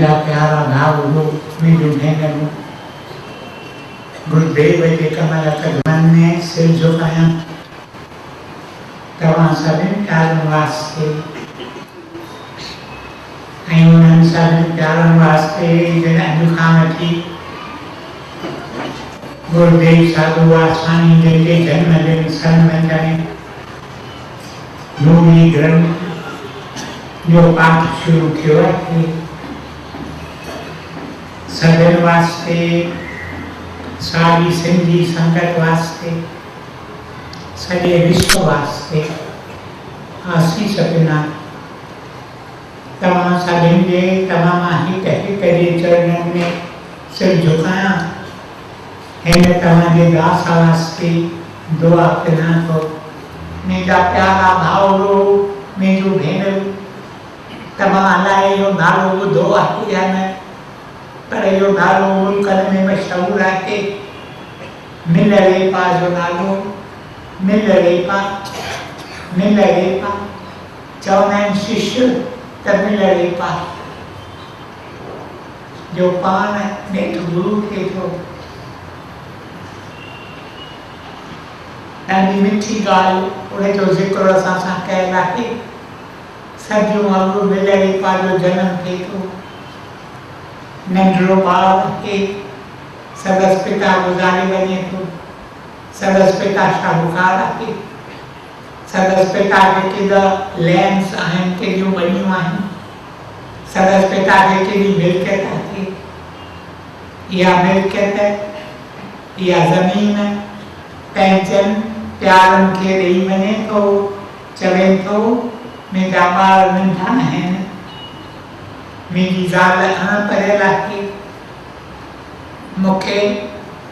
मेरा प्यारा भाव हो मुझो भेनरूं, गुरुदेव के कमल कदमनि में सिर झुकायां तव्हां सभिनी प्यारनि वास्ते ऐं उन्हनि सभिनी प्यारनि वास्ते जिन अॼु खां वठी गुरुदेव साधू वासवाणी जिनके जन्मदिन सन में मूली ग्रंथ जो पाठ शुरू किया है सदन वास्ते सारी सिंधी संगत वास्ते सॼे विश्व वास्ते आसीस पिना तव्हां सभिनी जे तमामु हिक हिक जे चरणनि में सिर झुकायां हिन तव्हांजे दास वास्ते दुआ पिना थो। मुंहिंजा प्यारा भाउरो मुंहिंजो भेनरूं, तव्हां अलाए इहो नालो ॿुधो आहे या न, पर इहो नालो मुल्कनि में मशहूरु आहे। मिलरेपा जो नालो, मिलरेपा मिलरेपा चवंदा आहिनि शिष्य त मिलरेपा जो पाण नेठि गुरू थिए थो। ॾाढी मिठी ॻाल्हि उन जो ज़िक्र असां सां कयल आहे। सदियूं अॻु मिलरेपा जो जनम थिए थो। नंढड़ो ॿारु आहे, संदसि पिता गुज़ारे वञे थो। संदसि पिता शाहूकार आहे। संदसि पिता खे केॾा लैंड्स आहिनि, केॾियूं ॿनियूं आहिनि। संदसि पिता खे केॾी मिल्कियत आहे। इहा मिल्कियत, इहा ज़मीन पंहिंजनि प्यारनि खे ॾेई वञे थो। चवे थो मुंहिंजा ॿार नंढा आहिनि, मुंहिंजी ज़ाल अणपढ़ियल आहे, मूंखे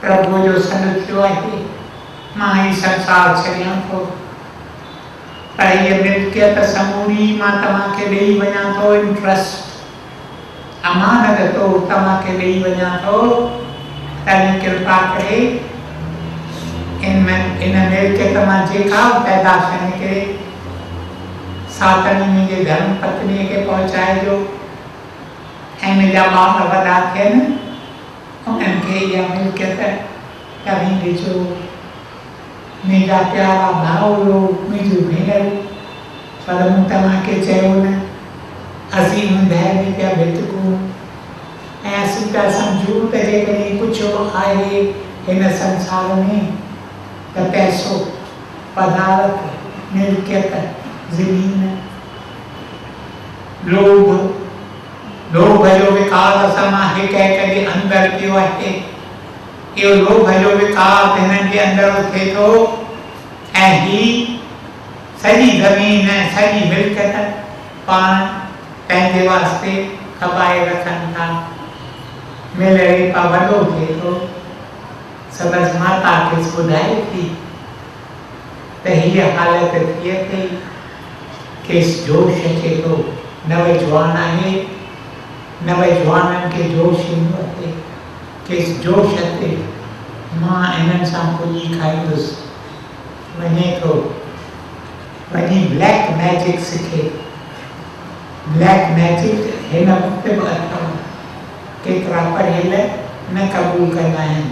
प्रभु जो सॾु थियो आहे, मां ही संसार छॾियां थो। पर हीअ मिल्कियत समूरी मां तव्हांखे ॾेई वञा थो। इंट्रस्ट अमानत तो तव्हांखे ॾेई वञा थो। तव्हां कृपा करे इन मिल्कियत मां जेका पैदाश निकिरे सातनी मुंहिंजे धर्म पत्नीअ खे पहुचाइजो ऐं मुंहिंजा ॿार वॾा थियनि उन्हनि खे इहा मिल्कियत तव्हीं ॾिजो। मुंहिंजा प्यारा भाउरो मुंहिंजूं भेनरूं, पर मूं तव्हांखे चयो न, असीं हूंदे में पिया भितकूं ऐं असीं पिया सम्झूं त जेकॾहिं कुझु आहे हिन संसार में त पैसो, पदार्थ, मिल्कियत, ज़मीन, लोभ जो विकार असां मां हिक हिक जे अंदरि पियो आहे। इहो लोभ जो विकार हिननि जे अंदरि थिए थो ऐं ही सॼी ज़मीन, सॼी मिल्कियत पाण पंहिंजे वास्ते खपाए रखनि था। मिलरेपा वॾो थिए थो। संदसि माता खे ॿुधाए थी त हीअ हालत थिए थी, खेसि जोश अचे थो। नवजवान आहे, नवजवाननि खे जोश ईंदो आहे, खेसि जोश अचे, मां इन्हनि सां पुॼी खाईंदुसि। वञे थो, वञी ब्लैक मैजिक सिखे। ब्लैक मैजिक हिन वक़्त बि अथव। केतिरा पढ़ियल न क़बूल कंदा आहिनि,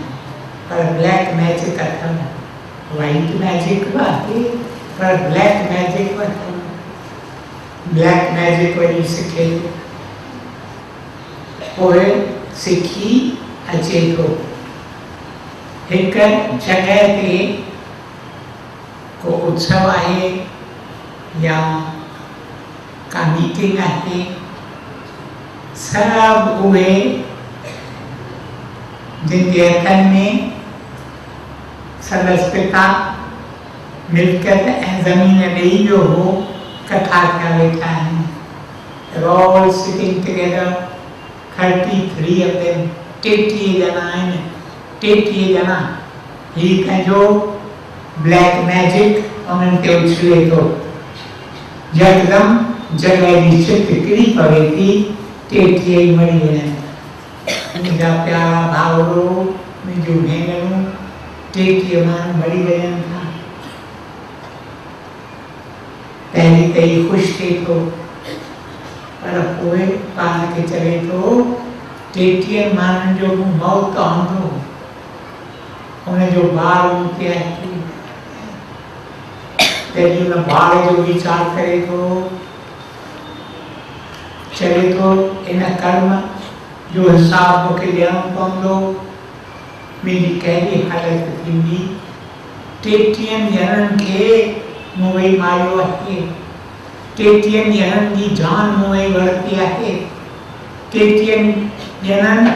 पर ब्लैक मैजिक अथव। वाइट मैजिक बि आहे, पर ब्लैक मैजिक बि अथव। ब्लैक मैजिक वञी सिखे, पोइ सिखी अचे थो। हिक जॻह ते को उत्सव आहे या का मीटिंग आहे, सभु उहे जिनके हथनि में संदसि पिता मिल्कियत ऐं ज़मीन ॾेई वियो हो, कथा थिया वेठा आहिनि। all sitting together, 33 of them, 33 ॼणा आहिनि। 33 ॼणा ही कंहिंजो ब्लैक मैजिक उन्हनि ते उछले थो। यकदमि जॻह जी छित किरी पवे थी, 33 ई मरी वञनि। मुंहिंजा प्यारा भाउरो मुंहिंजूं भेनरूं, 33 माण्हू मरी वञनि था। पहिरीं त ई ख़ुशि थिए थो, पर पोइ पाण खे चवे थो 33 माण्हुनि जो मौत आंदो, उनजो ॿार मूंखे अचे, तॾहिं उन ॿार जो वीचार करे थो, चवे थो इन कर्म जो हिसाब मूंखे ॾियणो पवंदो, मुंहिंजी कहिड़ी हालत थींदी। 33 ॼणनि खे मूं वेही मारियो आहे, 33 ॼणनि जी जान मूं वेही वरिती आहे, 33 ॼणनि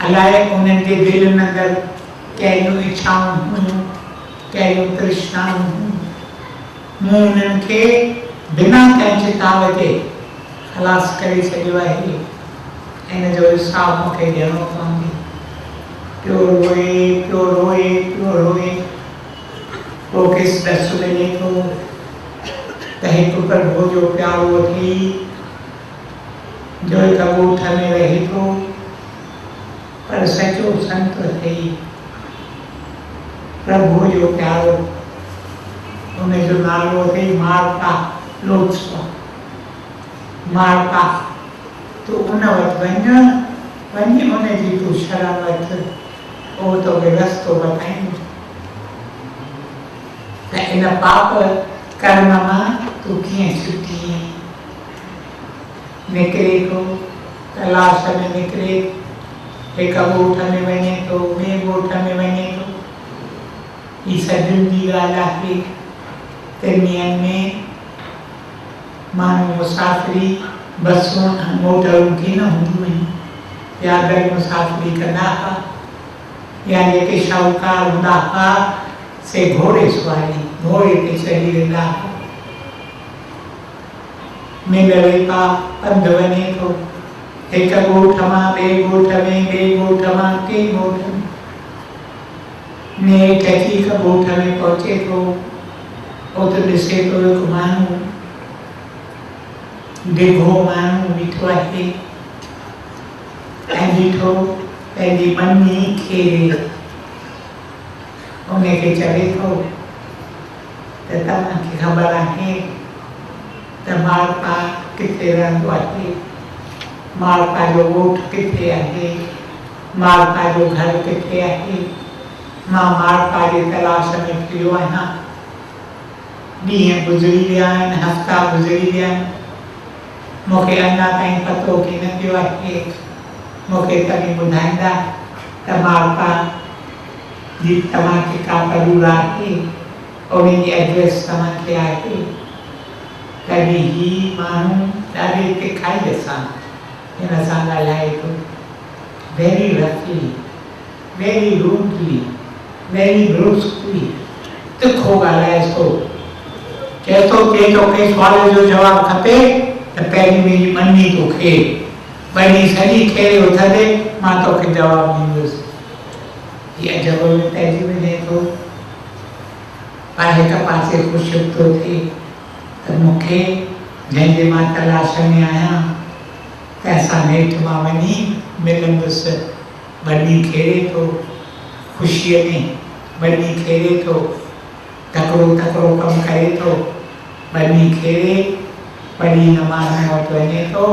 अलाए उन्हनि जे दिलि में अंदरि कहिड़ियूं इच्छाऊं हुयूं, कहिड़ियूं तृष्णाऊं हुयूं, मूं उन्हनि खे बिना कंहिं चिताव जे ख़लास करे छॾियो आहे। इन जो हिसाब मूंखे ॾियणो पवंदो। पियो रोए पियो रोए पियो रोए, पोइ खेसि ॾस मिले थो त हिकु प्रभु जो प्यारो वठी जो हिक ॻोठ में रहे थो, पर सचो संत अथई, प्रभु जो प्यारो, उनजो नालो अथई मार्ता लोत्सवा। मार्ता तूं उन वटि वञी उनजी तूं शरण वठ, उहो तोखे रस्तो ॿुधाईंदो त इन पाप कर्म मां तूं कीअं छुटी निकिरे थो। तलाश में निकिरे, हिक ॻोठ में वञे थो, ॿिए ॻोठ में वञे थो। ही सदियुनि जी ॻाल्हि आहे। 3 ॾींहंनि में माण्हू मुसाफ़िरी बसूं मोटरूं की न हूंदियूं आहिनि, या गॾु मुसाफ़िरी कंदा हुआ, या जेके शाहूकार हूंदा हुआ से घोड़े सवारी, घोड़े ते चढ़ी वेंदा हुआ। मिल वेपा पंधु वञे थो, हिक ॻोठ मां ॿिए ॻोठ में, ॿिए ॻोठ मां टे ॻोठ में, नेठि अची हिक ॻोठ में पहुचे थो। उते ॾिसे थो हिकु माण्हू, डिघो माण्हू बीठो आहे ऐं बीठो पंहिंजी मनी खेरे उनखे चवे थो त तव्हांखे ख़बर आहे त मार्ता किथे रहंदो आहे, मार्ता जो ॻोठ किथे आहे, मार्ता जो घर किथे आहे। मां मार्ता जे तलाश में फिरियो आहियां, ॾींहं गुज़री विया आहिनि, हफ़्ता गुज़री विया आहिनि, मूंखे अञा ताईं पतो की न पियो आहे। मूंखे तव्हां ॿुधाईंदा त मार्ता जी तव्हांखे का ज़रूरत आहे, उनजी एड्रेस तव्हांखे आहे। तॾहिं ही माण्हू ॾाढे तिखाईअ सां हिन सां ॻाल्हाए थो, वेरी रफली, वेरी रूडली, वेरी ब्रुस्कली, तिखो ॻाल्हाए थो। चए थो के तोखे सुवाल जो जवाबु खपे त पहिरीं मुंहिंजी मनी तो खे, वञी सॼी खेरे उथंदे मां तोखे जवाबु ॾींदुसि। हीअ जब में पइजी वञे थो, पर हिक पासे ख़ुशि थो थिए त मूंखे जंहिंजे मां तलाश में आहियां तंहिंसां नेठि मां वञी मिलंदुसि। वॾी खेरे थो, ख़ुशीअ में वॾी खेरे थो, तकिड़ो तकिड़ो कमु करे थो, वॾी खेरे वॾी नमाज़ वटि वञे थो,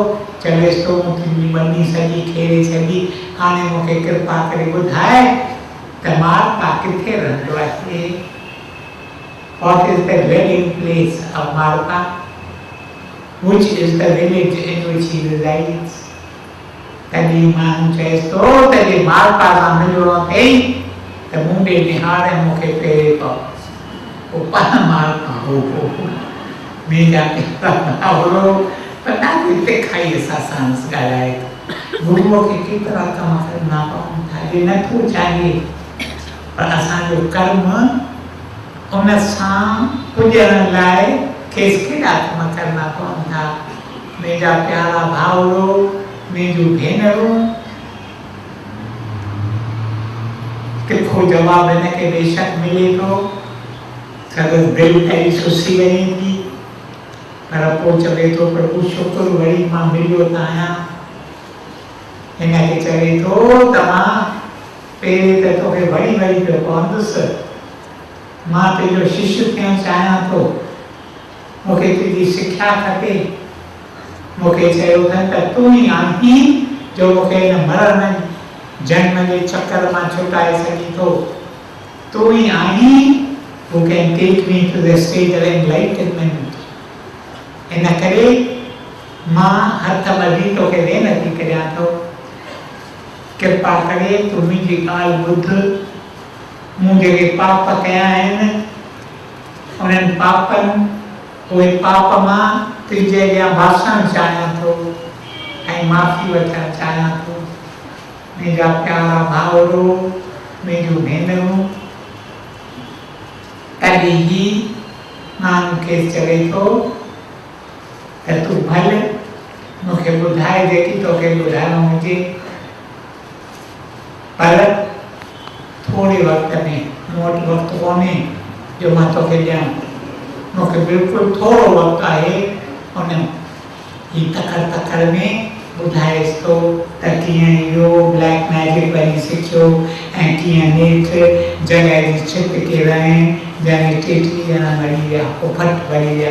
चवेसि थो तुंहिंजी वॾी सॼी खेरे छॾी, हाणे मूंखे कृपा करे ॿुधाए त मार्ता किथे रहंदो आहे। What is the dwelling place of Martha? Which is the village in which he resides? तॾहिं माण्हू चएसि थो त जे मार्ता सां मिलिणो अथई त मूं ॾे निहार ऐं मूंखे पेरे पओ। पाण मार्ता हो मुंहिंजा प्यारा पर ॾाढी तिखाईअ सां सांस ॻाल्हाए थो। गुरूअ खे केतिरा कम करना पवनि था, जे नथो चाहे पर असांजो कर्म उन सां पुॼण लाइ खेसि केॾा कम करना पवनि था। मुंहिंजा प्यारा भाउरो, मुंहिंजूं भेनरूं, तिखो जवाबु हिनखे बेशक मिले थो, संदसि दिलि अहिड़ी सुसी वञे थी, पर पोइ चवे थो प्रभु शुक्र वरी मां मिलियो त आहियां। हिनखे चवे थो त मां पहिरें त तोखे वरी वरी पियो पवंदुसि, मां तुंहिंजो शिष्य थियणु चाहियां थो, मूंखे तुंहिंजी सिख्या खपे, मूंखे चयो अथनि त तूं ई आहीं जो मूंखे हिन मरण जन्म जे चक्कर मां छुटाए सघी थो। तूं ई आहीं who can take me to the stage of enlightenment. इन करे मां हथ ॿधी तोखे वेनती करियां थो, कृपा करे तूं मुंहिंजी ॻाल्हि ॿुध। मूं जेके पाप कया आहिनि उन्हनि पापनि उहे पाप मां तुंहिंजे अॻियां बासण चाहियां थो ऐं माफ़ी वठणु चाहियां थो। मुंहिंजा प्यारा भाउरो, मुंहिंजूं भेनरूं, तॾहिं ई मां मूंखे चवे थो त तूं भले मूंखे ॿुधाए जेकी तोखे ॿुधाइणो हुजे, पर थोरे वक़्त में, मूं वटि वक़्तु कोन्हे जो मां तोखे ॾियां। मूंखे बिल्कुलु थोरो वक़्तु आहे, उन ही तकड़ में ॿुधाएसि थो त कीअं इहो ब्लैक मैजिक वरी सिखियो ऐं कीअं नेठि जॻह जी छिप के रहे जंहिं 33 ॼणा मरी विया, उफट वरी विया।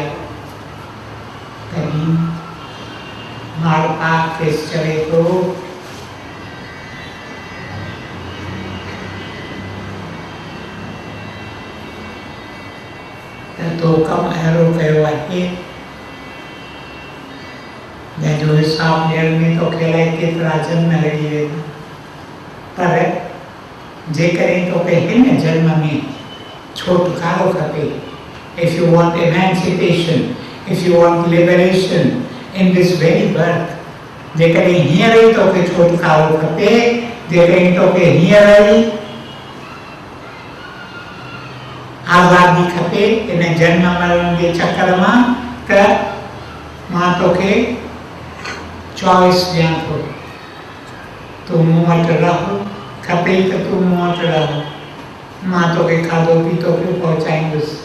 तॾहिं मालपा खेसि चवे थो त तो कमु अहिड़ो कयो आहे जंहिंजो हिसाब ॾियण में तोखे अलाए केतिरा जन्म लॻी वेंदा। पर जेकॾहिं तोखे हिन जन्म में छुटकारो खपे, if you want emancipation, if you want liberation in this very birth, जेकॾहिं हींअर ई तोखे छुटकारो खपे, जेकॾहिं तोखे हींअर ई आज़ादी खपे इन जन्म मरण जे चक्कर मां, त मां तोखे चॉइस ॾियां थो। तूं मूं वटि रह, खपे त तूं मूं वटि रह। मां तोखे खाधो पीतो पियो पहुचाईंदुसि,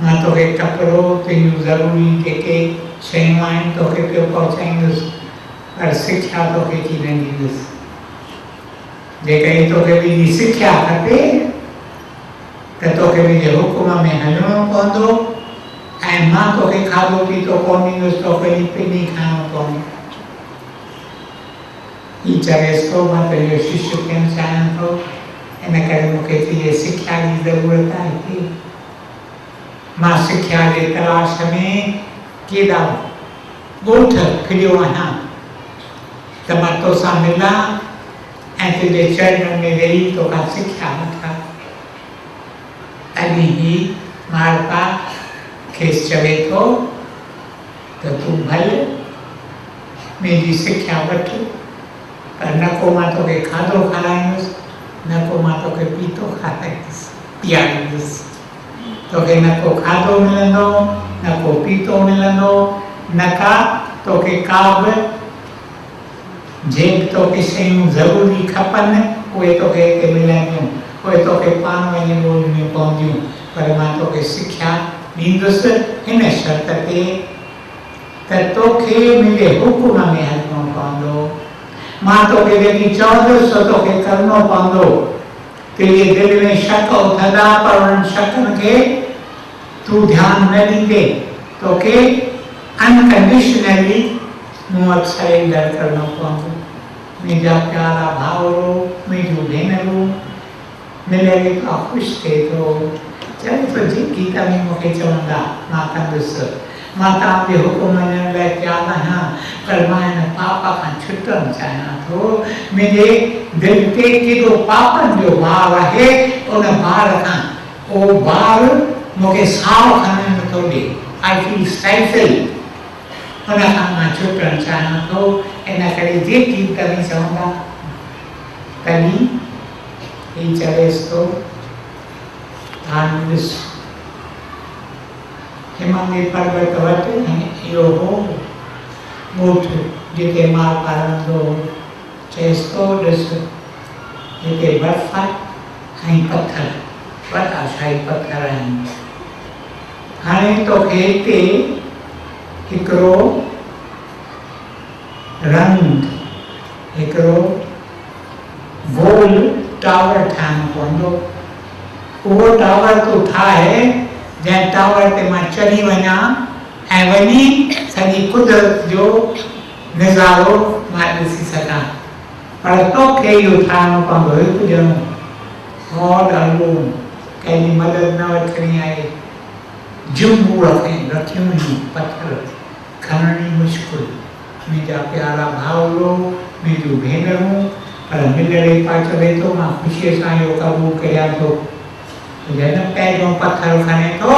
मां तोखे कपिड़ो, तुंहिंजूं ज़रूरी जेके शयूं आहिनि तोखे पियो पहुचाईंदुसि, पर सिख्या तोखे की न ॾींदुसि। जेकॾहिं तोखे मुंहिंजी सिख्या खपे त तोखे मुंहिंजे हुकुम में हलिणो पवंदो ऐं मां तोखे खाधो पीतो कोन ॾींदुसि, तोखे पिनी खाइणो पवंदो। ही चवेसि थो मां तुंहिंजो शिष्य थियणु चाहियां थो, इन करे मूंखे तुंहिंजे सिख्या जी ज़रूरत आहे। मां सिख्या जे तलाश में केॾा ॻोठ फिरियो आहियां त मां तोसां मिलां ऐं तुंहिंजे चरणनि में वेही तोखां सिख्या वठां। तॾहिं ई मालपा खेसि चवे थो त तूं भले मुंहिंजी सिख्या वठ, पर न को मां तोखे खाधो खाराईंदुसि, न को मां तोखे पीतो पीआरींदुसि। तोखे न को खाधो मिलंदो, न को पीतो मिलंदो, न का तोखे का बि जेके तोखे शयूं ज़रूरी खपनि उहे तोखे हिते मिलंदियूं, उहे तोखे पाण वञी ॻोल्हणियूं पवंदियूं। पर मां तोखे सिख्या ॾींदुसि हिन शर्त ते त तोखे मुंहिंजे हुकुम में हलिणो पवंदो। मां तोखे जेकी चवंदुसि सो तोखे करिणो पवंदो। तुंहिंजे दिलि में शक उथंदा, पर उन्हनि शकनि खे तूं ध्यानु न ॾींदे, तोखे अनकंडीशनली मूं वटि सरेंडर करिणो पवंदो। मुंहिंजा प्यारा भाउरो, मुंहिंजूं भेनरूं, मिले खां ख़ुशि थिए थो। चवे थो जेकी तव्हां मूंखे चवंदा मां कंदुसि। मां तव्हांजे हुकुम मञण लाइ तयारु आहियां, पर मां हिन पाप खां छुटणु चाहियां थो। मुंहिंजे दिलि ते केॾो पापनि जो भार आहे, उन भार खां उहो भार मूंखे साहु खणणु नथो ॾिए। आई फील स्टाइफल, उन खां मां छुटणु चाहियां थो। इन करे जेकी तव्हां चवंदा। तॾहिं ही चवेसि थो हाणे ॾिस, हिमालय पर्वत वटि इहो हो ॻोठ जिते मालपा रहंदो हो। चएसि थो ॾिस, हिते बर्फ़ आहे ऐं पथर, वॾा शाही पथर आहिनि। हाणे तोखे हिते हिकिड़ो रंग, हिकिड़ो गोल टावर ठाहिणो पवंदो। उहो टावर तूं ठाहे, जंहिं टावर ते मां चढ़ी वञा ऐं वञी सॼी कुदरत जो नज़ारो मां ॾिसी सघां। पर तोखे इहो ठाहिणो पवंदो हिकु ॼणो ऑल अलोन, कंहिंजी मदद न वठणी आहे। जुमूड़ रखियूं हुयूं पत्थर खणणी मुश्किल। मुंहिंजा प्यारा भाउरो, मुंहिंजूं भेनरूं, पर मिलड़े पा चवे थो मां ख़ुशीअ सां इहो क़बूल कयां थो। जॾहिं पहिरियों पत्थर खणे थो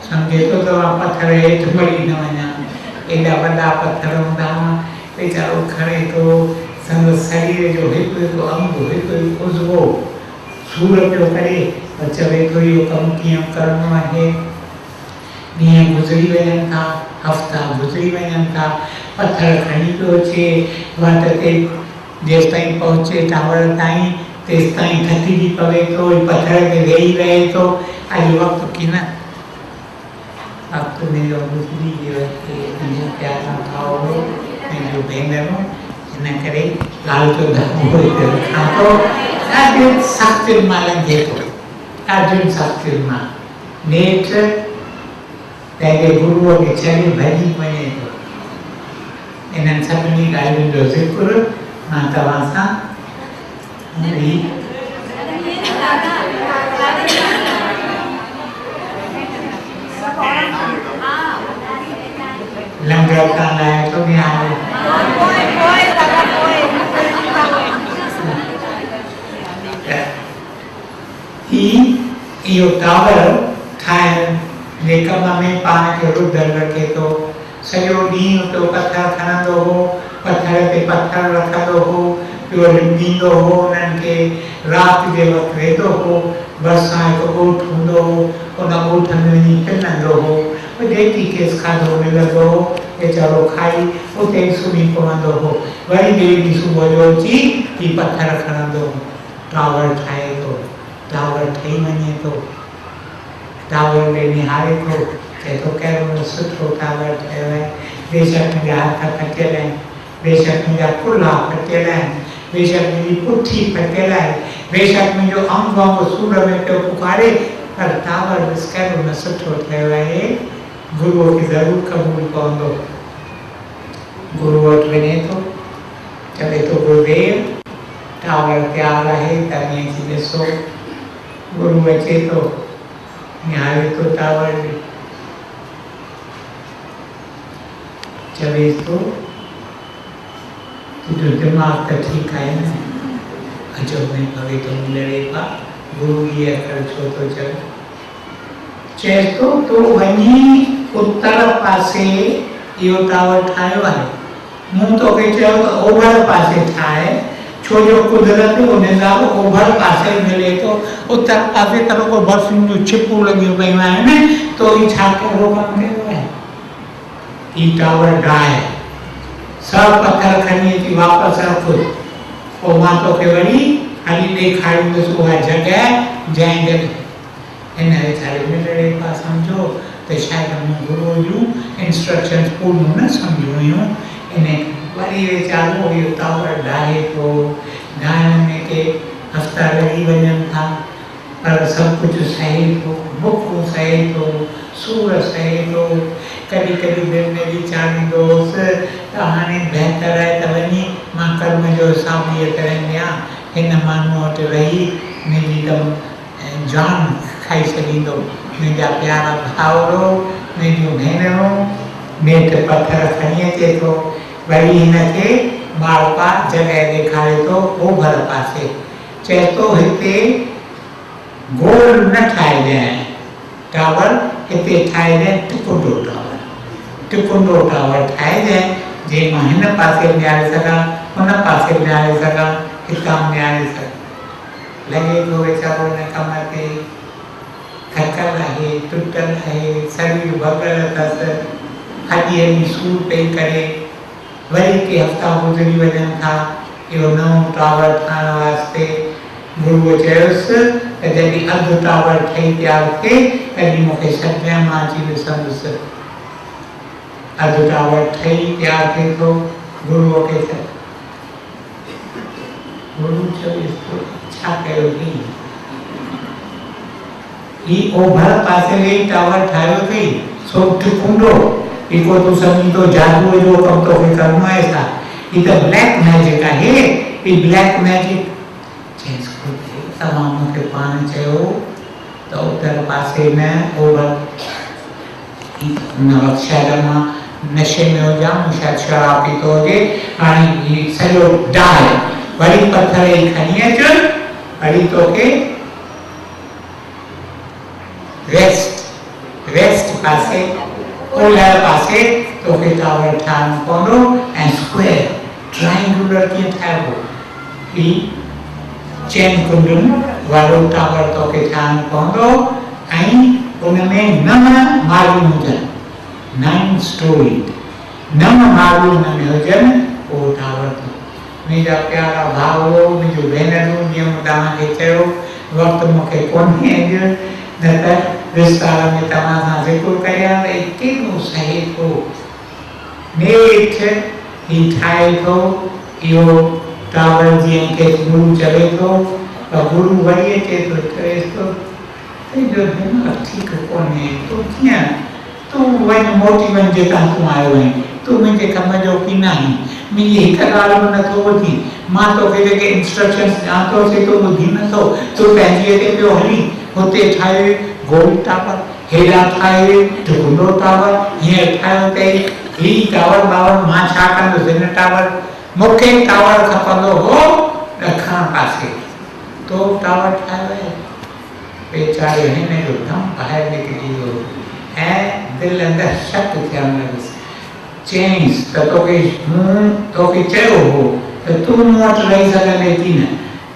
सम्झे थो त मां पत्थर हेठि मरी न वञा। एॾा वॾा पत्थर हूंदा हुआ, वीचारो खणे थो, संदसि शरीर जो हिकु हिकु अंग, हिकु हिकु उज़वो सूर पियो करे, पर चवे थो इहो कमु कीअं करिणो आहे। ॾींहं गुज़री वञनि था, हफ़्ता गुज़री वञनि था, पत्थर खणी पियो अचे वाट ते, जेसि ताईं पहुचे टावर ताईं तेसि ताईं थकिजी पवे थो, पत्थर ते वेही रहे थो। अॼु वक़्तु की न वक़्तु मुंहिंजो गुज़री वियो आहे। मुंहिंजो प्यारा भाउरो, मुंहिंजूं भेनरूं, हिन करे ॻाल्हि जो धर्मो हिते रखां थो। ॾाढियुनि सख़्तियुनि मां लंघे थो, ॾाढियुनि सख़्तियुनि मां। नेठि पंहिंजे गुरूअ खे छॾे भॼी वञे थो। इन्हनि सभिनी ॻाल्हियुनि जो ज़िक्र मां तव्हां सां लंगर खां लाइ थो ॾियां। इहो टावर ठाहिण जे कम में पाण खे रुधल रखे थो। सॼो ॾींहुं उते पत्थर खणंदो हो, पत्थर ते पत्थर रखंदो हो, पियो ॾींदो हो उन्हनि खे। राति जे वक़्तु वेंदो हो, भरिसां हिकु ॻोठ हूंदो हो, उन ॻोठ में वञी पिनंदो हो। जेकी केस खाधो मिलंदो हो वीचारो खाई उते ई सुम्ही पवंदो हो। वरी ॿिए ॾींहुं सुबुह जो अची ही पत्थर खणंदो हो। टावर ठाहे थो, टावर ठही वञे थो, टावर ॾे निहारे थो, चए थो कहिड़ो सुठो टावर ठहियो आहे। बेशक मुंहिंजा हथ फटियल आहिनि, बेशक मुंहिंजा कुल्हा फटियल आहिनि, बेशक मुंहिंजी पुठी फटियल आहे, बेशक मुंहिंजो अंग अंग सूर में पियो पुकारे, पर टावर ॾिस कहिड़ो न सुठो ठहियो आहे। गुरूअ खे ज़रूरु क़बूल पवंदो। गुरू वटि वञे थो, चवे थो गुरुदेव टावर तयारु आहे, तव्हां अची ॾिसो। गुरू अचे थो, निहारे थो टावर ॾे, चवे थो तुंहिंजो दिमाग़ त ठीकु आहे न। अजब में पवे थो मिलड़े पा, गुरू इहे अखर छो थो चवे। चए थो तूं वञी उत्तर पासे इहो टावर ठाहियो आहे, मूं तोखे चयो त ओभर पासे ठाहे, छो जो कुदरत जो निज़ारो ओभर पासे मिले थो। उत्तर पासे त रुॻो बसियुनि जूं छिपूं लॻियूं पियूं आहिनि, तो ही छा कहिड़ो कमु कयो आहे। ही टावर ड्राए, सभु पत्थर खणी अची वापसि रख, पोइ मां तोखे वरी हली ॾेखारींदुसि उहा जॻह जंहिं जॻह। हिन वीचारे मिलड़े खां सम्झो त शायदि मूं गुरूअ जूं इंस्ट्रक्शन्स पूरियूं न सम्झियूं हुयूं। इन वरी वीचारो इहो टावर ढाहे थो, ढाहिण में के हफ़्ता लॻी वञनि था, पर सभु कुझु सहे थो, बुख सहे थो, सूर सहे थो। कॾहिं कॾहिं दिलि में वीचारींदो हुउसि त हाणे बहितर आहे त वञी मां कर्म जो हिसाबु हीअ करे ॾियां, हिन माण्हूअ वटि रही मुंहिंजी त जान खाई छॾींदो। मुंहिंजा प्यारा भाउरो, मुंहिंजूं भेनरूं, नेठि पत्थर खणी अचे थो, वरी हिनखे मालपा जॻह ॾेखारे थो ओभर पासे। चए थो हिते गोल न ठाहिजांइ टावर, हिते ठाहिजांइ टिकुंडो टावर, टिकुंडो टावर ठाहिजांइ, जे मां हिन पासे निहारे सघां, हुन पासे निहारे सघां, हितां निहारे सघां। लॻे थो वीचारो हिन कम ते थकल आहे, टुटल आहे, शरीर भॻल अथसि, हॾी हॾी सूर पई करे। वरी के हफ़्ता गुज़री वञनि था, इहो नओं टावर ठाहिण वास्ते गुरूअ चयोसि त जॾहिं अधु टावर ठही तयारु थिए तॾहिं मूंखे सॾिजांइ, मां अची ॾिसंदुसि। अधु टावर ठही तयारु थिए थो, गुरूअ खे गुरू चयोसि छा कयो थी। ही ओभर पासे वेही टावर ठाहियो अथई, सो टिकुंडो इको तो सभी तो जादू जो कम तो फिर करना है सा इधर ब्लैक मैजिक है ये ब्लैक मैजिक चेंज को तमाम के पान चाहिए तो उधर पासे में ओवर नवक्षरमा नशे में हो जाऊं शायद शराब पी तो होगे आनी सलो डाल बड़ी पत्थर एक खनिया जो बड़ी तो के वेस्ट पासे ओलर पासे तो के टावर ठान कोनो एंड स्क्वायर ट्रायंगुलर की था वो ही चेन कुंडन वालो टावर तो के ठान कोनो आई उनमें नम मालूम होजन 9 स्टोरी नम मालूम न होजन वो टावर तो मेरा प्यारा भावो मुझे भेनरू नियम दाना के चयो वक्त मुके कोन्हे जो नतर विस्तार में तमाशा जिक्र करिया केनो सही को नेठ ही ठाए तो यो टावर जी के गुरु चले तो गुरु वही के तो करे तो जो है ठीक कोने तो क्या तो वही मोटी बन जे का तू आयो है तो मुझे कम जो की नहीं मैं ये कराल न तो थी मां तो के इंस्ट्रक्शंस जातो से तो बुद्धि न तो पंहिंजी के पियो हली होते ठाए गोल टावर हेरा ठाए ढुंडो टावर ये ठायो ते ही टावर बावर मां छा कंदो जिन टावर मुखे टावर खपंदो हो ॾखण पासे तो टावर ठायो है बेचारे हिन जो दम ॿाहिरि निकिरी वियो ऐं दिलि अंदरि शक थियणु लॻुसि चयईंसि त तोखे चयो हो त तूं मूं वटि रही सघंदे थी न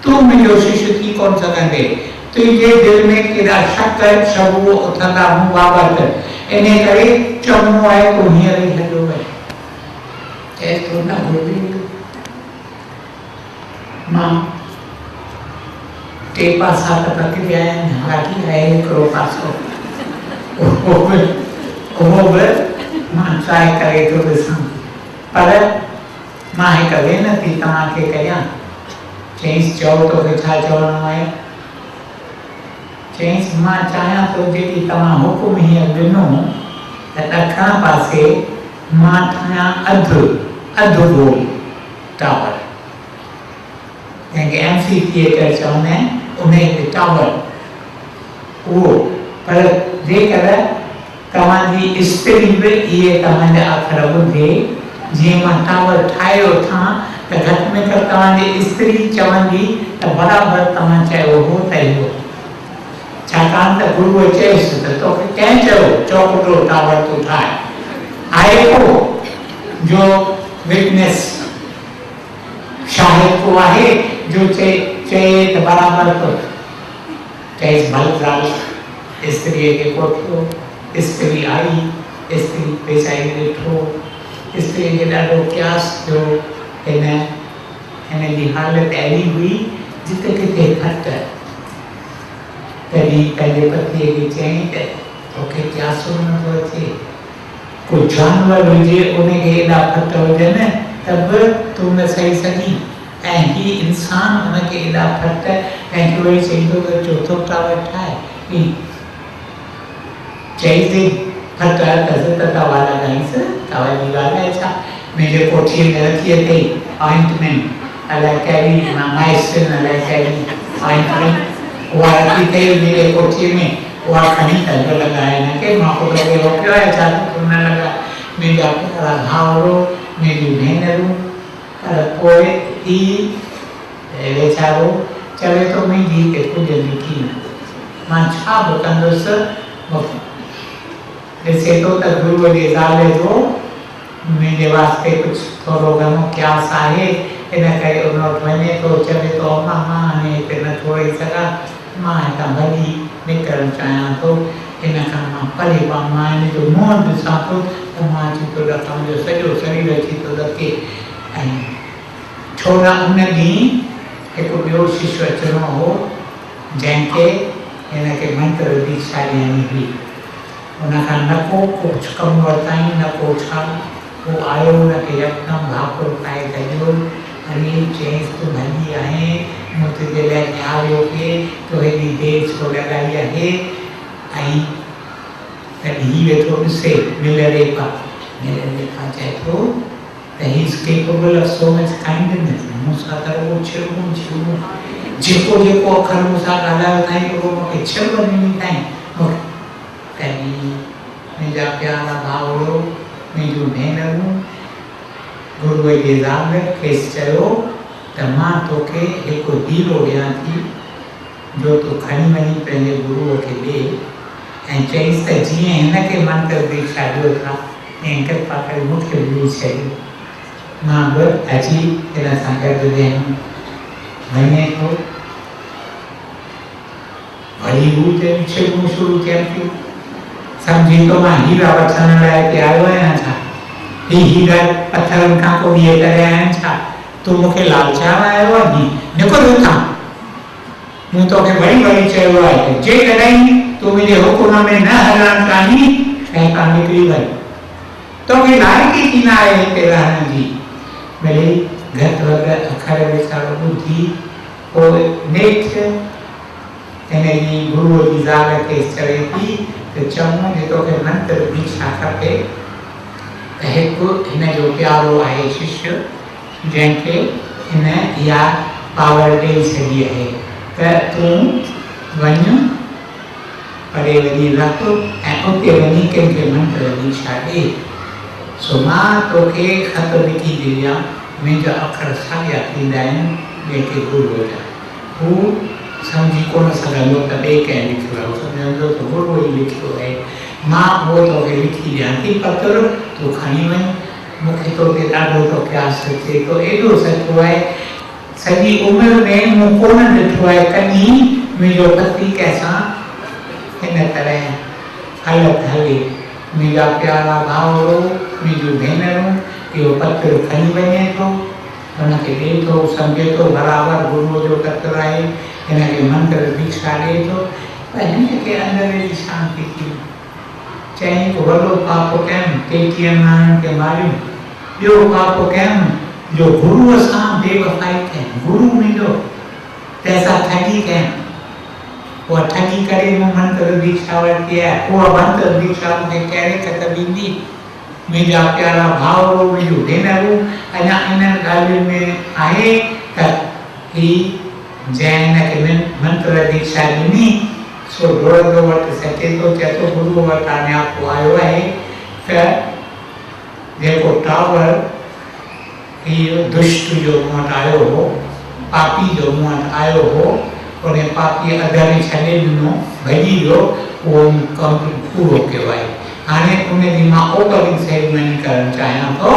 तूं मुंहिंजो शिष्य थी कोन सघंदे तुझे दिल में केॾा शक शबू उथंदा मूं बाबति इन करे चङो आहे तूं हींअर ई हलियो वञ चएसि थो न गोविंद मां टे पासा त पकिड़िया आहिनि बाक़ी आहे हिकिड़ो पासो उहो बि मां ट्राए करे थो ॾिसां पर मां हिकु वेनती तव्हांखे कयां चयईंसि चओ तोखे छा चवणो आहे चयईंसि मां चाहियां थो जेकी तव्हां हुकुम हीअं ॾिनो त ॾखण पासे मां ठाहियां अधु गोल टावर जंहिंखे एम्फी थिएटर चवंदा आहिनि उन ते टावर उहो पर जेकर तव्हांजी स्त्री बि इहे तव्हांजा अखर ॿुधे जीअं मां टावर ठाहियो था त घटि में घटि तव्हांजी स्त्री चवंदी त बराबरि तव्हां चयो हो त इहो छाकाणि त गुरूअ चयसि त तोखे कंहिं चयो चौकड़ो टावर तूं ठाहे आहे को जो विटनेस शाहिद को आहे जो चए त बराबरि तो चयसि भले ज़ाल स्त्रीअ खे कोठियो स्त्री आई स्त्री पेशाई ॾिठो स्त्री खे ॾाढो क्यास थियो हिन जी हालत अहिड़ी हुई जिते किथे घटि तॾहिं पंहिंजे पतीअ खे चयईं त तोखे क्यासो नथो अचे को जानवर हुजे उनखे एॾा फट हुजनि त बि तूं न सही सघीं ऐं हीउ इंसान हुनखे एॾा फट कंहिंखे वरी चईंदो त चोथो टावर ठाहे चईंदी फट अथसि त दवा लॻाईंसि दवा जी ॻाल्हि आहे छा मुंहिंजे कोठीअ में रखी अथई ऑइंटमेंट अलाए कहिड़ी माइसिन अलाए कहिड़ी ऑइंटमेंट उहा रखी अथई मुंहिंजे कोठीअ में उहा खणी त लॻाए हिनखे मां ख़ुदि खे रोकियो आहे छा तूं न लॻा मुंहिंजा प्यारा भाउरो मुंहिंजियूं भेनरूं पर पोइ ई वेचारो चवे थो मुंहिंजी हिते पुॼंदी कीअं मां छा बि कंदुसि ॾिसे थो त गुरूअ जे ज़ाले जो मुंहिंजे वास्ते कुझु थोरो घणो क्यास आहे इन करे उन वटि वञे थो चवे थो अम्मा मां हाणे हिते नथो रही सघां मां हितां भॼी निकिरणु चाहियां थो इन खां मां परे पवां मां हिन जो मुंहुं ॾिसां थो त मां अची थो ॾकां मुंहिंजो सॼो शरीर अची थो ॾके ऐं छो न उन ॾींहुं हिकु ॿियो शिष्य अचिणो हो जंहिंखे हिनखे मंत्र दीक्षा ॾियणी हुई उनखां न को कुझु कमु वरिताई न को छा वो आयो हुनखे यकदमि भाकुर पाए गॾियो अरे चयईंसि तूं भली आहे मूं तुंहिंजे लाइ ॻाल्हियो के तो हेॾी देरि छो लॻाई आहे ऐं तॾहिं वेठो ॾिसे मिलरे मेरे लिखा चाहे तो he is capable of so much kindness. मूसा करो छिड़ू जेको अखर मूसा ॻाल्हायो ताईं तो मूंखे छिड़ वञणी ताईं तॾहिं मुंहिंजा प्यारा भाउरो मुंहिंजूं भेनरूं गुरूअ जे ज़ाल खेसि चयो त मां तोखे हिकु हीरो ॾियां थी जो तूं खणी वञी पंहिंजे गुरूअ खे ॾे ऐं चईसि त जीअं हिनखे मंत्र दीक्षा ॾियो था ईअं कृपा करे मूंखे बि ॾेई छॾियो मां बि अची हिन सां गॾु वेहमि वञे थो वरी हू चई छिड़ूं शुरू थियनि थियूं सम्झी थो मां हीरा वठण लाइ हिते आयो आहियां छा हीरा पथरनि खां को ॿिए करे आया आहिनि छा तूं मूंखे लालचाइण आयो आहे निकिर हुतां मूं तोखे वरी चयो आहे त जेकॾहिं तूं मुंहिंजे हुकुम में न हलण चाहीं ऐं तव्हां निकिरी वञ तोखे लाइक़ी थी न आहे हिते रहण जी मिली घटि वधि अखर वीचारो ॿुधी पोइ नेठि हिनजी गुरूअ जी ज़ाल खे चवे थी त चङो जे तोखे मंत्र दीक्षा खपे त हिकु हिनजो प्यारो आहे शिष्य जंहिंखे हिन इहा पावर ॾेई छॾी आहे त तूं वञ परे वञी रख ऐं उते वञी कंहिंखे मंत्र दीक्षा ॾे सो मां तोखे ख़त लिखी ॾियां मुंहिंजा अखर साॻिया थींदा आहिनि जेके गुरूअ जा हू सम्झी कोन सघंदो त ॿिए कंहिं लिखियो आहे सम्झंदो त गुरूअ ई लिखियो आहे मां उहो तोखे लिखी ॾियां थी पत्र तूं खणी वञ मूंखे तोखे ॾाढो थो प्यास थिए थो एॾो सचो आहे सॼी उमिरि में मूं कोन ॾिठो आहे कॾहिं मुंहिंजो पति कंहिंसां हिन तरह हालत हले मुंहिंजा प्यारा भाउरो मुंहिंजूं भेनरूं इहो पत्र खणी वञे थो हुनखे ॾिए थो सम्झे थो बराबरि गुरूअ जो पत्र आहे हिनखे मंत्र दीक्षा ॾिए थो त हिनखे अंदर जी शांती थी चईं वॾो पाप कयमि 33 माण्हुनि खे मारियूं ॿियो पाप कयमि जो गुरूअ सां बेवफ़ाई कयमि गुरू मुंहिंजो तंहिंसां ठगी कयमि उहा ठगी करे मूं मंत्र दीक्षा वरिती आहे उहा मंत्र दीक्षा मूंखे कहिड़े ख़त ॾींदी मुंहिंजा प्यारा भाउरो मुंहिंजूं भेनरूं अञा इन्हनि ॻाल्हियुनि में आहे त ही जंहिं हिनखे मंत्र दीक्षा ॾिनी सो डोड़ंदो वटि सचे थो चए थो गुरूअ वटि अञा पोइ आयो आहे त जेको टावर इहो दुष्ट जो मूं वटि आयो हो पापी जो मूं वटि आयो हो उन पापी अध में छॾे ॾिनो भॼी वियो उहो कमु पूरो कयो आहे हाणे उनजी मां ओपनिंग सेरेमनी करणु चाहियां थो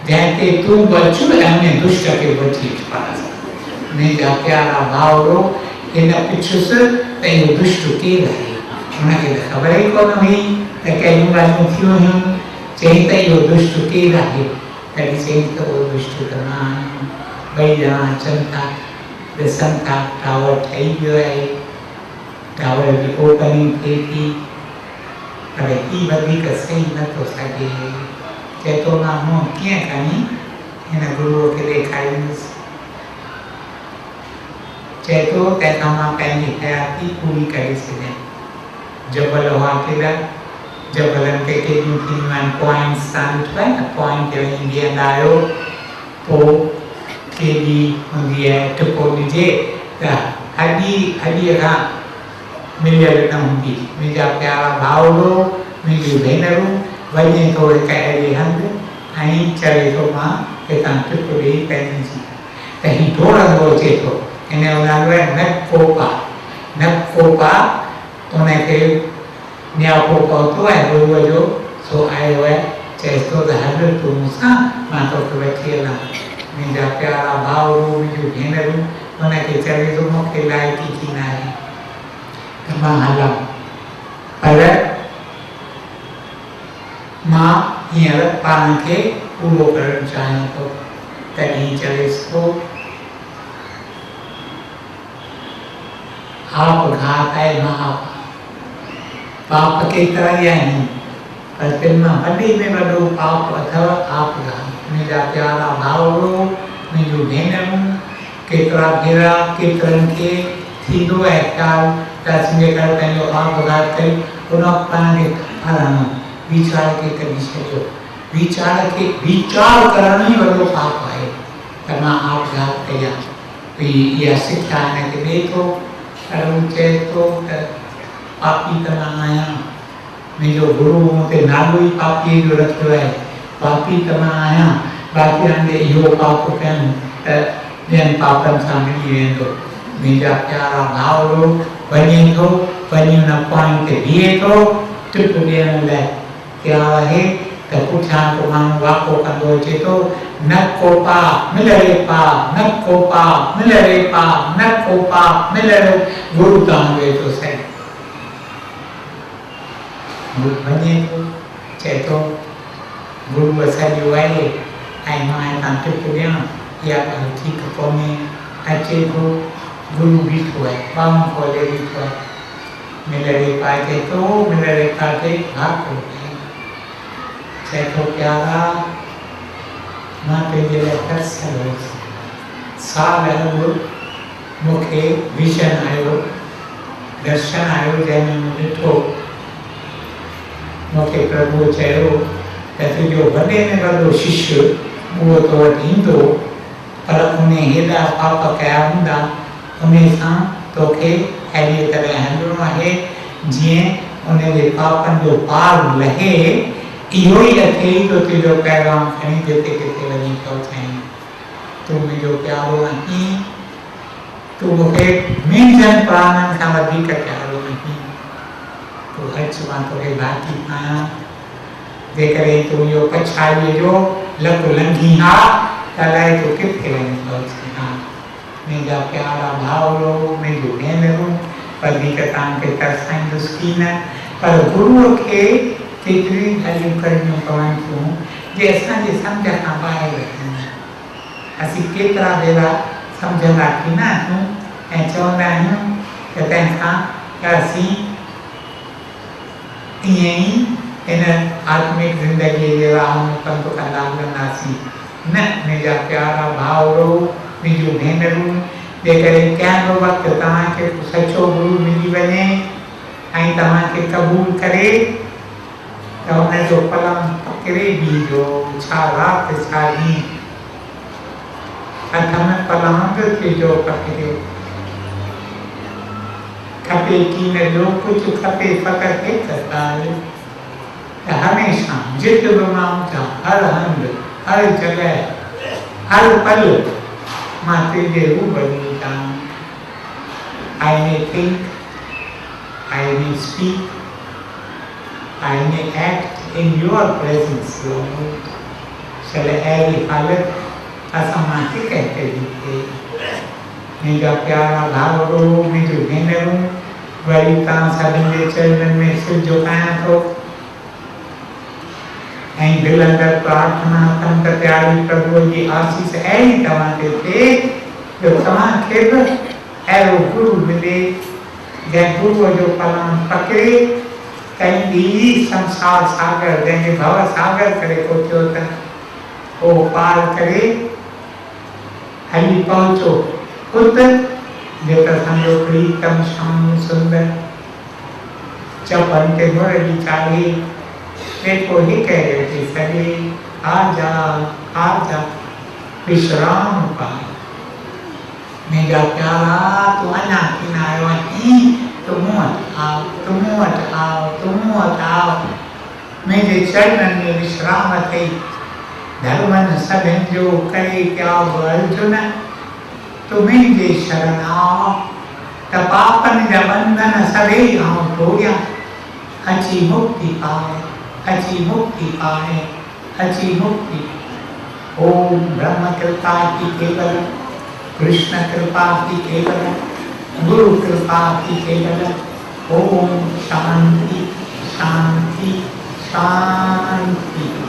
जंहिं ते तूं बच ऐं उन दुष्ट खे बची पास मुंहिंजा प्यारा भाउरो हिन पुछुसि त इहो दुष्ट केरु आहे हुनखे त ख़बर ई कोन हुई त कहिड़ियूं ॻाल्हियूं थियूं हुयूं चई त इहो दुष्ट केरु आहे तॾहिं चई त उहो दुष्ट त मां आहियां ॿई ॼणा अचनि था ॾिसनि था टावर ठही वियो आहे टावर जी ओपनिंग थिए थी पर ही वधीक सही नथो सघे चए थो मां मुंहुं कीअं खणी हिन गुरूअ खे ॾेखारींदुसि चए थो तंहिंखां मां पंहिंजी हयाती पूरी करे छॾियां जबल हुआ केॾा जबलनि ते केॾियूं थींदियूं आहिनि पॉइंट्स तव्हां ॾिठो आहे न पॉइंट ते वञी बीहंदा आहियो पोइ केॾी हूंदी आहे टिपो ॾिजे त हॾीअ खां मिलियल न हूंदी मुंहिंजा प्यारा भाउरो मुंहिंजूं भेनरूं वञे थो हिकु अहिड़े हंधि ऐं चवे थो मां हितां टिप ॾेई पंहिंजी त हीउ डोड़ंदो अचे थो हिन जो नालो आहे नगकोपा उनखे न्यापो पहुतो आहे गुरूअ जो सो आयो आहे चएसि थो त हल तूं मूंसां मां तोखे वठी हलां मुंहिंजा प्यारा भाउरो मुंहिंजूं भेनरूं हुनखे चवे थो मूंखे लाइक़ी थी न आहे त मां हलां पर मां हींअर पाण खे पूरो करणु चाहियां थो तॾहिं चवेसि थो आप घात आहे पाप केतिरा ई आहिनि पर तिन मां वॾे में वॾो पाप अथव आप घात मुंहिंजा प्यारा भाउरो मुंहिंजूं भेनरूं केतिरा भेरा केतिरनि खे थींदो आहे ख़्यालु त असीं जेकर पंहिंजो आप घात कयूं उन पाण खे हरणो वीचार खे कढी छॾियो वीचार के विचार करण ही वॾो पाप आहे। त मां आपघात कया भई इहा सिक्षा हिनखे ॾिए थो पर हू चए थो त पापी त मां आहियां, मुंहिंजो गुरू मूं ते नालो ई पापीअ जो रखियो आहे, पापी त मां आहियां, बाक़ी हाणे इहो पाप कयूं त ॿियनि पापनि सां मिली वेंदो। मुंहिंजा प्यारा भाउरो वञे थो, वञी हुन पॉइंट ते बीहे थो, टिप ॾियण लाइ तयारु आहे त पुठियां को माण्हू वाको कंदो अचे थो, न कोपा मिल रे पा, न कोपा मिल रे पा, न कोपा मिल रे। गुरू तव्हां वेठो सही वञे थो, चए थो गुरू असांजो आहे ऐं मां हितां टिप ॾियां, इहा ॻाल्हि ठीकु कोन्हे। अचे थो, गुरू बीठो आहे, ॿाहूं खोले बीठो आहे, मिल रे पा चए थो, मिल रे पा ते भाॻो चए थो प्यारा मां पंहिंजे लाइ तरसियल हुयुसि, साल अॻु मूंखे विजन आयो, दर्शन आयो, जंहिंमें मूं ॾिठो मूंखे प्रभु चयो त तुंहिंजो वॾे में वॾो शिष्य उहो तो वटि ईंदो पर उन हेॾा पाप कया हूंदा, उन सां तोखे अहिड़ी तरह हलिणो आहे जीअं उनजे पापनि जो पार लहे। इहो ई अथे तो तुंहिंजो पैगाम खणी जिते किथे वञी पहुचाईं। तूं मुंहिंजो प्यारो आहीं, तूं मूंखे मुंहिंजनि प्राणनि खां वधीक प्यारो आहीं, तूं अच मां तोखे भाती पायां। जेकॾहिं तूं इहो पछाड़ीअ जो लकु लंघी हा त अलाए तूं किथे वञी पहुची हा। मुंहिंजा प्यारा भाउरो, मुंहिंजूं भेनरूं, वधीक तव्हांखे तरसाईंदुसि की न, पर गुरूअ खे केतिरियूं ॻाल्हियूं करणियूं पवनि थियूं जे असांजे सम्झ खां ॿाहिरि आहिनि। असीं केतिरा भेरा सम्झंदा की न आहियूं ऐं चवंदा आहियूं त तंहिंखां असीं ईअं ई इन आत्मिक ज़िंदगीअ जे राह में पंधु कंदा हलंदासीं। न मुंहिंजा प्यारा भाउरो, मुंहिंजूं भेनरूं, जेकॾहिं कंहिं बि वक़्तु तव्हांखे सचो गुरू मिली वञे ऐं तव्हांखे क़बूल करे त हुनजो पलंग पकिड़े बीहजो, छा राति छा ॾींहुं, हथ में पलंग तुंहिंजो पकिड़ियो। खपे की न ॿियो कुझु खपे फ़क़ति हिकु ॻाल्हि त हमेशह जिते बि मां हुजां, हर हंधि, हर जॻह, हर पल मां तुंहिंजे रूबरू हुजां। I may think, I may speak, I may act in your presence, Lord. चले अहिड़ी हालत असां मां कहते थे। मुंहिंजा प्यारा भाउरो, मुंहिंजूं भेनरूं, वरी तव्हां सभिनि जे चरणनि में सिर झुकायां थो ऐं दिलि अंदरि प्रार्थना कनि त प्यारी प्रभुअ जी आसीस अहिड़ी तव्हां ते थिए जो तव्हांखे बि अहिड़ो गुरू मिले जंहिं गुरूअ जो पलंग पकिड़े कंहिं संसार सागर जंहिंखे भव सागर करे पहुचो त उहो पार करे हली पहुचो खुद जेका असांजो प्रीतम श्याम सुंदर चपन ते मुरली चाढ़े देखो हिकु अहिड़े सॼे आजा आजा विश्राम पाए। मुंहिंजा प्यारा तूं अञा की न आयो आहीं, तूं मूं वटि आओ, तूं मूं वटि आओ, तूं मूं वटि आओ। मुंहिंजे चरणनि में विश्राम अथई। धर्मनि सभिनि जो करे त्याग अर्जुन, तूं मुंहिंजे शरण आओ त पापनि जा बंधन सभई आऊं तोड़ियां। अची मुक्ति पाए, अची मुक्ति पाए, अची मुक्ति। ओम ब्रह्म कृपा की केवल, कृष्ण कृपा की केवल, गुरु कृपा की केवल। ओम शांति शांति शांति।